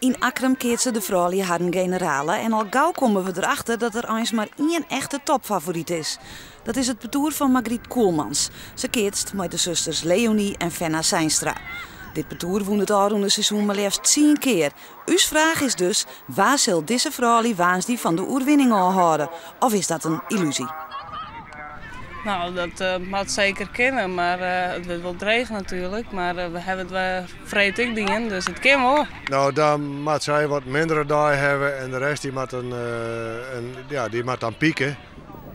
In Akrum keert ze de vrouwen haar generale en al gauw komen we erachter dat er eens maar één echte topfavoriet is. Dat is het parcours van Margriet Koelmans. Ze keertst met de zusters Leonie en Fenna Seinstra. Dit parcours won het aanroende seizoen maar liefst 10 keer. Uw vraag is dus, waar zal deze vrouwen waans die van de oerwinning aanhouden? Of is dat een illusie? Nou, dat mag zeker kennen, maar het wordt wel dreig natuurlijk. Maar we hebben het wel vreed dingen, dus het kan wel. Nou, dan moet zij wat mindere dagen hebben en de rest die moet dan pieken.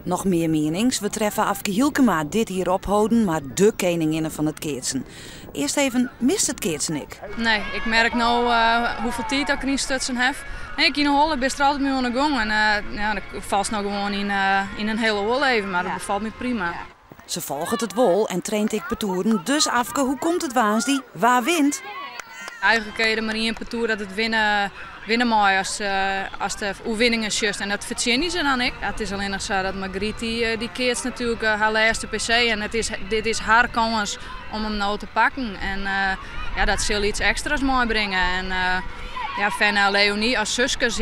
Nog meer menings. We treffen Afke Hielkema dit hier ophouden, maar de koningin van het keertsen. Eerst even, mist het keertsen ik? Nee, ik merk nou hoeveel tijd ik erin stutsen heb. Nee, ik in een holle ben er altijd mee aan de gang en dan valt nou gewoon in een hele hol even, maar dat bevalt me prima. Ze volgt het wol en traint ik partoeren. Dus Afke, hoe komt het waans die? Waar wint? Eigenlijk kun je er maar in partour dat het winnen mooi als de oefeningen just. En dat verzin ze dan ik. Ja, het is alleen nog zo dat Margriet die keert natuurlijk haar laatste PC en dit is haar kans om hem nou te pakken. En dat zal iets extra's mooi brengen. En Fenna en Leonie als zuskes,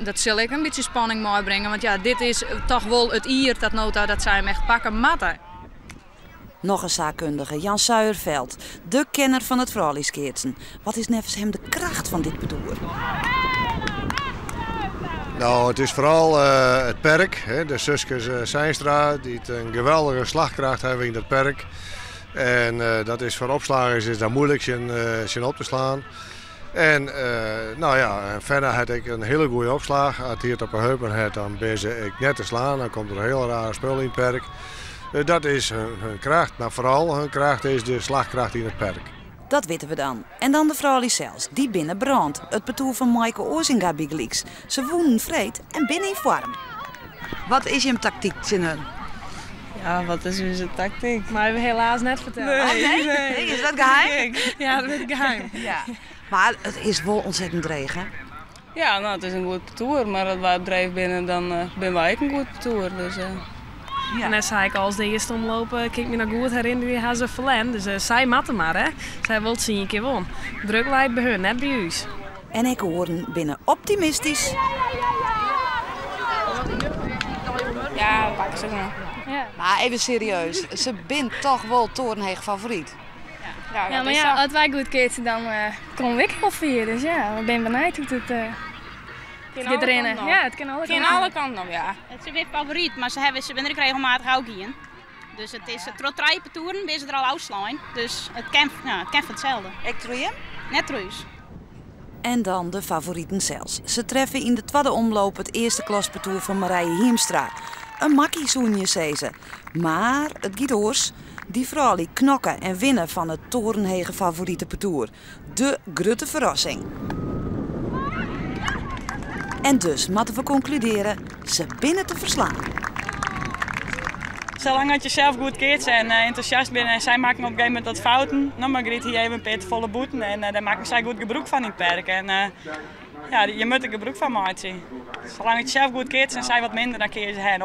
dat zal ik een beetje spanning mooi brengen. Want ja, dit is toch wel het ier dat zij hem echt pakken matten. Nog een zaakkundige, Jan Suijerveld, de kenner van het vrouwenskeertsen. Wat is nevens hem de kracht van dit parcours? Nou, het is vooral het perk. De zusters Seinstra, die een geweldige slagkracht hebben in dat perk. En dat is voor opslagers is dat moeilijk zijn op te slaan. En Fenna had ik een hele goede opslag. Als hij het op een heupen had, dan ben ze ik net te slaan. Dan komt er een heel rare spul in het perk. Dat is hun kracht, maar vooral hun kracht is de slagkracht in het perk. Dat weten we dan. En dan de vrouwen zelfs, die binnen brand. Het parcours van Maaike Oorzinga Bigeliks. Ze woenen vreed en binnen in vorm. Wat is je tactiek, Zinnen? Ja, wat is onze tactiek? Maar hebben we helaas net verteld. Nee. Is dat geheim? Ja, dat weet ik geheim. Ja. Maar het is wel ontzettend dreig, hè? Ja, nou, het is een goed parcours, maar als wij drijven binnen, dan ben wij ook een goed parcours. Dus, Ja. En net zei ik als de eerste omlopen, kijk me nog goed herinneren, die gaan ze verlend. Dus zij matten maar, hè. Zij wil zien een keer won. Druk lijkt bij hun, net bij ons. En ik hoor binnen optimistisch. ja, we pakken ze gewoon. Ja. Maar even serieus, ze bent toch wel torenheeg favoriet. Ja, maar ja, als wij goed keten, dan komen we wel vier. Dus ja, ik ben benieuwd hoe het gaat rennen. Ja, het kan alle kanten op. Ja. Het is weer favoriet, maar ze zijn er regelmatig ook in. Dus het is trots rijpetoeren, ben ze er al uitslaan. Dus het kan van hetzelfde. Ik troei hem? Net truus. En dan de favorieten zelfs. Ze treffen in de tweede omloop het eerste klasparcours van Marije Hiemstra. Een makkie zoenje, zei ze. Maar het gidoors, die vrouwen knokken en winnen van het torenhege favoriete parcours. De grote verrassing. En dus moeten we concluderen, ze binnen te verslaan. Zolang dat je zelf goed keert en enthousiast bent en zij maken op een gegeven moment wat fouten, dan mag Margriet hier even een volle boeten en daar maken zij goed gebruik van in het perk. En je moet er gebruik van maken. Zolang je zelf goed keert en zij wat minder, dan keer je ze heen.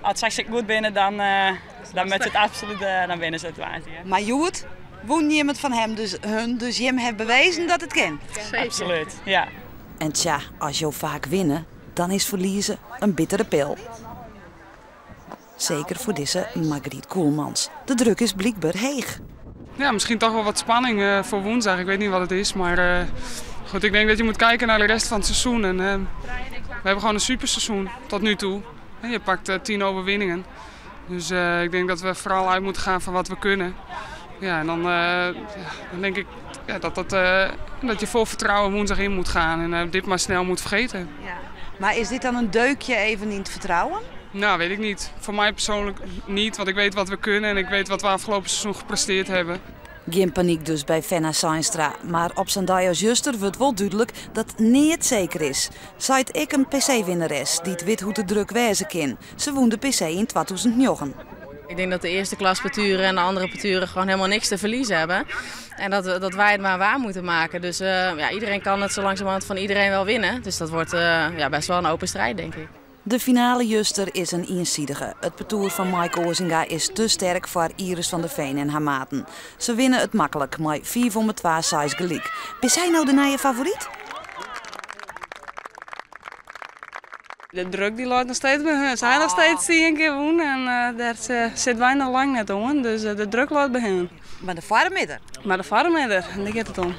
Als zij goed binnen, dan moet het absoluut, dan winnen ze het waard. Ja. Maar Joet, woon iemand van hem, dus Jim heeft bewezen dat het kan. Absoluut, ja. En tja, als je vaak winnen, dan is verliezen een bittere pil. Zeker voor deze Margriet Koelmans. De druk is blijkbaar heeg. Ja, misschien toch wel wat spanning voor woensdag. Ik weet niet wat het is, maar goed, ik denk dat je moet kijken naar de rest van het seizoen. En, we hebben gewoon een superseizoen tot nu toe. En je pakt 10 overwinningen. Dus ik denk dat we vooral uit moeten gaan van wat we kunnen. Ja, en dan denk ik dat je vol vertrouwen woensdag in moet gaan en dit maar snel moet vergeten. Ja. Maar is dit dan een deukje even in het vertrouwen? Nou, weet ik niet. Voor mij persoonlijk niet, want ik weet wat we kunnen en ik weet wat we afgelopen seizoen gepresteerd hebben. Geen paniek dus bij Fenna Seinstra, maar op zijn dag als juster wordt wel duidelijk dat niet zeker is. Zijt ik een PC-winnares die het weet hoe te druk wezen kan. Ze won de PC in 2009. Ik denk dat de eerste klas parturen en de andere parturen gewoon helemaal niks te verliezen hebben. En dat wij het maar waar moeten maken. Dus iedereen kan het zo langzamerhand van iedereen wel winnen. Dus dat wordt best wel een open strijd, denk ik. De finale juster is een eenzijdige. Het parcours van Maaike Ozinga is te sterk voor Iris van der Veen en haar maten. Ze winnen het makkelijk, maar 4 om het 2 size gelijk. Is hij nou de nieuwe favoriet? De druk die loopt nog steeds bij hen. Ze zijn nog steeds 10 keer wonen en daar zit wij nog lang net om. Dus de druk loopt bij hen. Maar de farmidder? Maar de farmidder, en daar gaat het om.